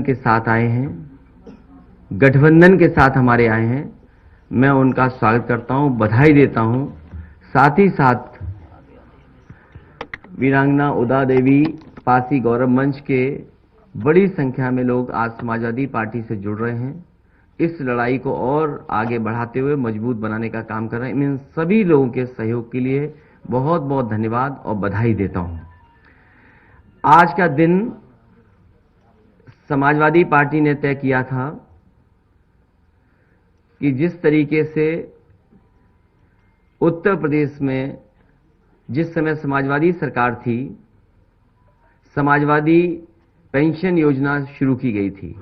के साथ आए हैं, गठबंधन के साथ हमारे आए हैं। मैं उनका स्वागत करता हूं, बधाई देता हूं। साथ ही साथ वीरांगना उदा देवी पासी गौरव मंच के बड़ी संख्या में लोग आज समाजवादी पार्टी से जुड़ रहे हैं। इस लड़ाई को और आगे बढ़ाते हुए मजबूत बनाने का काम कर रहे हैं। इन सभी लोगों के सहयोग के लिए बहुत बहुत धन्यवाद और बधाई देता हूं। आज का दिन समाजवादी पार्टी ने तय किया था कि जिस तरीके से उत्तर प्रदेश में जिस समय समाजवादी सरकार थी, समाजवादी पेंशन योजना शुरू की गई थी।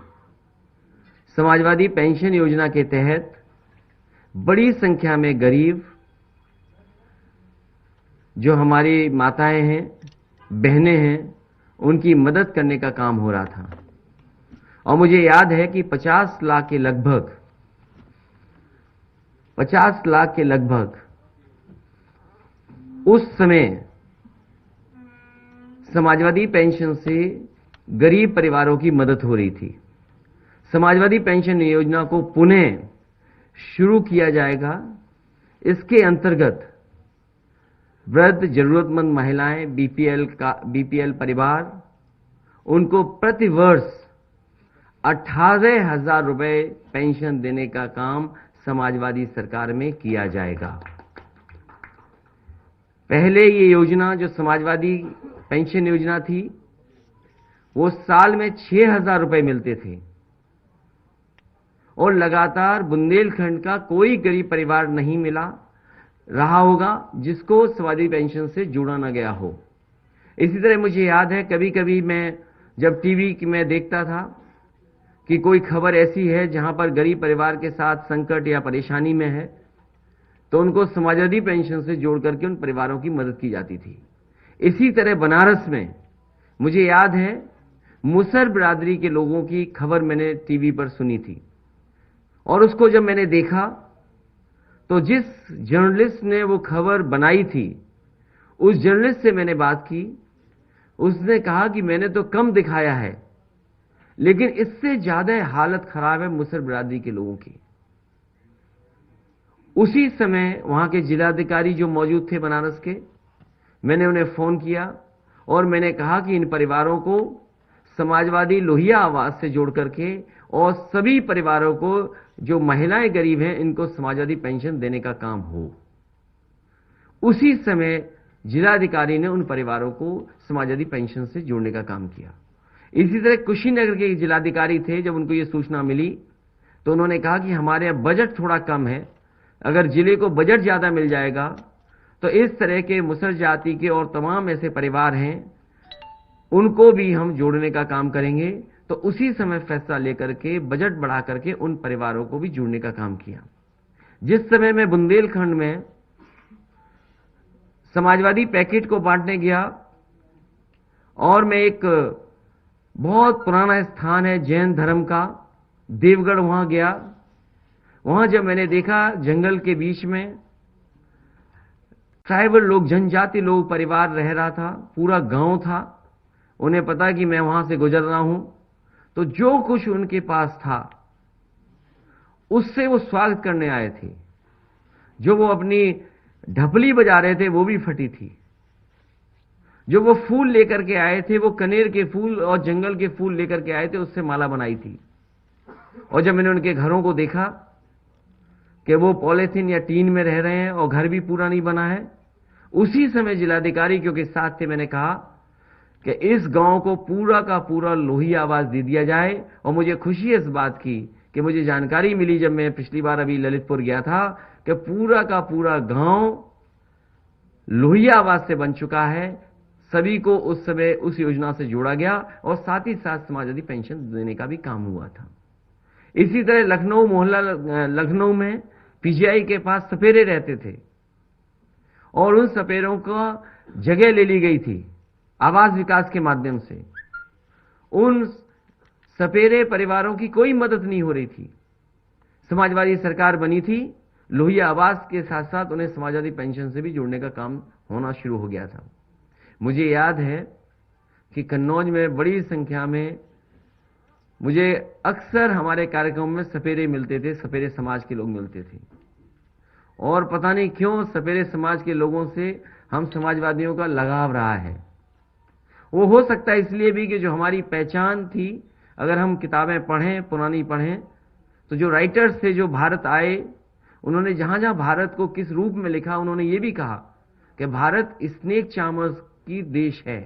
समाजवादी पेंशन योजना के तहत बड़ी संख्या में गरीब जो हमारी माताएं हैं, बहनें हैं, उनकी मदद करने का काम हो रहा था। और मुझे याद है कि 50 लाख के लगभग उस समय समाजवादी पेंशन से गरीब परिवारों की मदद हो रही थी। समाजवादी पेंशन योजना को पुनः शुरू किया जाएगा। इसके अंतर्गत वृद्ध जरूरतमंद महिलाएं, बीपीएल परिवार, उनको प्रति वर्ष 18,000 रुपए पेंशन देने का काम समाजवादी सरकार में किया जाएगा। पहले ये योजना जो समाजवादी पेंशन योजना थी, वो साल में 6,000 रुपए मिलते थे और लगातार बुंदेलखंड का कोई गरीब परिवार नहीं मिला रहा होगा जिसको समाजवादी पेंशन से जोड़ा न गया हो। इसी तरह मुझे याद है, कभी कभी मैं जब टीवी में देखता था कि कोई खबर ऐसी है जहां पर गरीब परिवार के साथ संकट या परेशानी में है, तो उनको समाजवादी पेंशन से जोड़ करके उन परिवारों की मदद की जाती थी। इसी तरह बनारस में मुझे याद है, मुसहर बिरादरी के लोगों की खबर मैंने टीवी पर सुनी थी और उसको जब मैंने देखा तो जिस जर्नलिस्ट ने वो खबर बनाई थी, उस जर्नलिस्ट से मैंने बात की। उसने कहा कि मैंने तो कम दिखाया है, लेकिन इससे ज्यादा हालत खराब है मुसहर बिरादरी के लोगों की। उसी समय वहां के जिलाधिकारी जो मौजूद थे बनारस के, मैंने उन्हें फोन किया और मैंने कहा कि इन परिवारों को समाजवादी लोहिया आवास से जोड़ करके और सभी परिवारों को जो महिलाएं गरीब हैं, इनको समाजवादी पेंशन देने का काम हो। उसी समय जिलाधिकारी ने उन परिवारों को समाजवादी पेंशन से जोड़ने का काम किया। इसी तरह कुशीनगर के जिलाधिकारी थे, जब उनको यह सूचना मिली तो उन्होंने कहा कि हमारे यहाँ बजट थोड़ा कम है, अगर जिले को बजट ज्यादा मिल जाएगा तो इस तरह के मुसहर जाति के और तमाम ऐसे परिवार हैं, उनको भी हम जोड़ने का काम करेंगे। तो उसी समय फैसला लेकर के बजट बढ़ा करके उन परिवारों को भी जोड़ने का काम किया। जिस समय मैं बुंदेलखंड में समाजवादी पैकेट को बांटने गया और मैं एक बहुत पुराना स्थान है जैन धर्म का, देवगढ़, वहां गया। वहां जब मैंने देखा जंगल के बीच में ट्राइबल लोग, जनजाति लोग परिवार रह रहा था, पूरा गांव था। उन्हें पता कि मैं वहां से गुजर रहा हूं, तो जो कुछ उनके पास था उससे वो स्वागत करने आए थे। जो वो अपनी ढपली बजा रहे थे वो भी फटी थी। जो वो फूल लेकर के आए थे, वो कनेर के फूल और जंगल के फूल लेकर के आए थे, उससे माला बनाई थी। और जब मैंने उनके घरों को देखा कि वो पॉलीथीन या टीन में रह रहे हैं और घर भी पूरा नहीं बना है, उसी समय जिलाधिकारी क्योंकि साथ थे, मैंने कहा कि इस गांव को पूरा का पूरा लोहिया आवास दे दिया जाए। और मुझे खुशी है इस बात की कि मुझे जानकारी मिली जब मैं पिछली बार अभी ललितपुर गया था कि पूरा का पूरा गांव लोहिया आवास से बन चुका है। सभी को उस समय उस योजना से जोड़ा गया और साथ ही साथ समाजवादी पेंशन देने का भी काम हुआ था। इसी तरह लखनऊ में पीजीआई के पास सपेरे रहते थे और उन सपेरों को जगह ले ली गई थी आवास विकास के माध्यम से। उन सपेरे परिवारों की कोई मदद नहीं हो रही थी। समाजवादी सरकार बनी थी, लोहिया आवास के साथ साथ उन्हें समाजवादी पेंशन से भी जोड़ने का काम होना शुरू हो गया था। मुझे याद है कि कन्नौज में बड़ी संख्या में मुझे अक्सर हमारे कार्यक्रम में सपेरे मिलते थे, सपेरे समाज के लोग मिलते थे, और पता नहीं क्यों सपेरे समाज के लोगों से हम समाजवादियों का लगाव रहा है। वो हो सकता है इसलिए भी कि जो हमारी पहचान थी, अगर हम किताबें पढ़ें, पुरानी पढ़ें, तो जो राइटर्स थे जो भारत आए, उन्होंने जहां जहां भारत को किस रूप में लिखा, उन्होंने ये भी कहा कि भारत स्नेक चार्मर्स की देश है।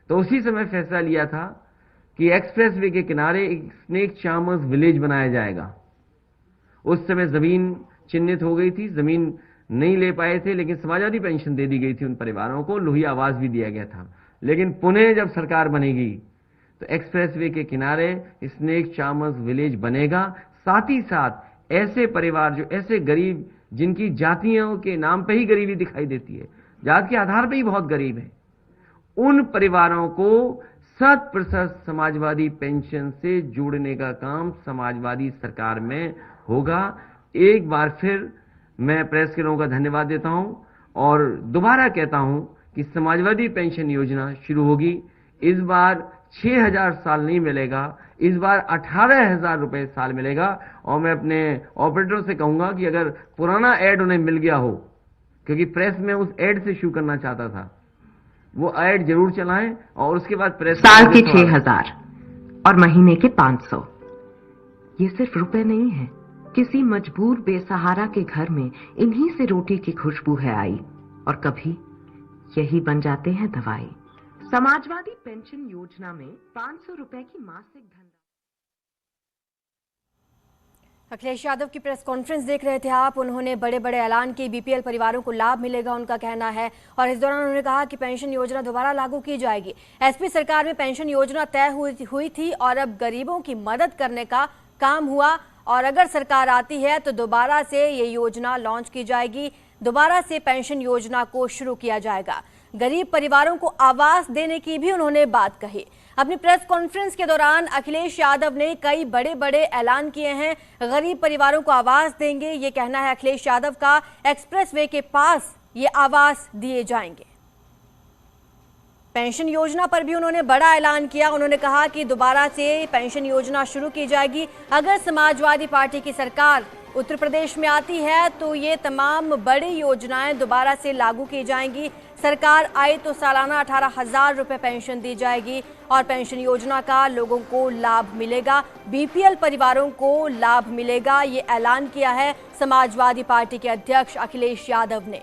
तो उसी समय फैसला लिया था कि एक्सप्रेसवे के किनारे एक स्नेक चार्मर्स विलेज बनाया जाएगा। उस समय जमीन चिन्हित हो गई थी, जमीन नहीं ले पाए थे, लेकिन समाजवादी पेंशन दे दी गई थी उन परिवारों को, लोही आवास भी दिया गया था। लेकिन पुणे जब सरकार बनेगी तो एक्सप्रेसवे के किनारे स्नेक चार्मर्स विलेज बनेगा। साथ ही साथ ऐसे परिवार जो ऐसे गरीब, जिनकी जातियों के नाम पे ही गरीबी दिखाई देती है, जात के आधार पे ही बहुत गरीब है, उन परिवारों को 100% समाजवादी पेंशन से जोड़ने का काम समाजवादी सरकार में होगा। एक बार फिर मैं प्रेस के लोगों का धन्यवाद देता हूं और दोबारा कहता हूं कि समाजवादी पेंशन योजना शुरू होगी। इस बार 6,000 साल नहीं मिलेगा, इस बार 18,000 रुपए साल मिलेगा। और मैं अपने ऑपरेटर से कहूंगा कि अगर पुराना एड उन्हें मिल गया हो, क्योंकि प्रेस में उस एड से शुरू करना चाहता था, वो एड जरूर चलाएं और उसके बाद प्रेस साल के 6,000 और महीने के 500। ये सिर्फ रुपए नहीं है, किसी मजबूर बेसहारा के घर में इन्हीं से रोटी की खुशबू है आई, और कभी यही बन जाते हैं दवाई। समाजवादी पेंशन योजना में 500 रुपए की मासिक धनराशि। अखिलेश यादव की प्रेस कॉन्फ्रेंस देख रहे थे आप। उन्होंने बड़े बड़े ऐलान किए, बीपीएल परिवारों को लाभ मिलेगा उनका कहना है, और इस दौरान उन्होंने कहा कि पेंशन योजना दोबारा लागू की जाएगी। एसपी सरकार में पेंशन योजना तय हुई थी और अब गरीबों की मदद करने का काम हुआ, और अगर सरकार आती है तो दोबारा से ये योजना लॉन्च की जाएगी, दोबारा से पेंशन योजना को शुरू किया जाएगा। गरीब परिवारों को आवास देने की भी उन्होंने बात कही। अपनी प्रेस कॉन्फ्रेंस के दौरान अखिलेश यादव ने कई बड़े बड़े ऐलान किए हैं। गरीब परिवारों को आवास देंगे, ये कहना है अखिलेश यादव का। एक्सप्रेसवे के पास ये आवास दिए जाएंगे। पेंशन योजना पर भी उन्होंने बड़ा ऐलान किया। उन्होंने कहा कि दोबारा से पेंशन योजना शुरू की जाएगी। अगर समाजवादी पार्टी की सरकार उत्तर प्रदेश में आती है तो ये तमाम बड़ी योजनाएं दोबारा से लागू की जाएंगी। सरकार आए तो सालाना 18,000 रुपए पेंशन दी जाएगी और पेंशन योजना का लोगों को लाभ मिलेगा, बीपीएल परिवारों को लाभ मिलेगा। ये ऐलान किया है समाजवादी पार्टी के अध्यक्ष अखिलेश यादव ने।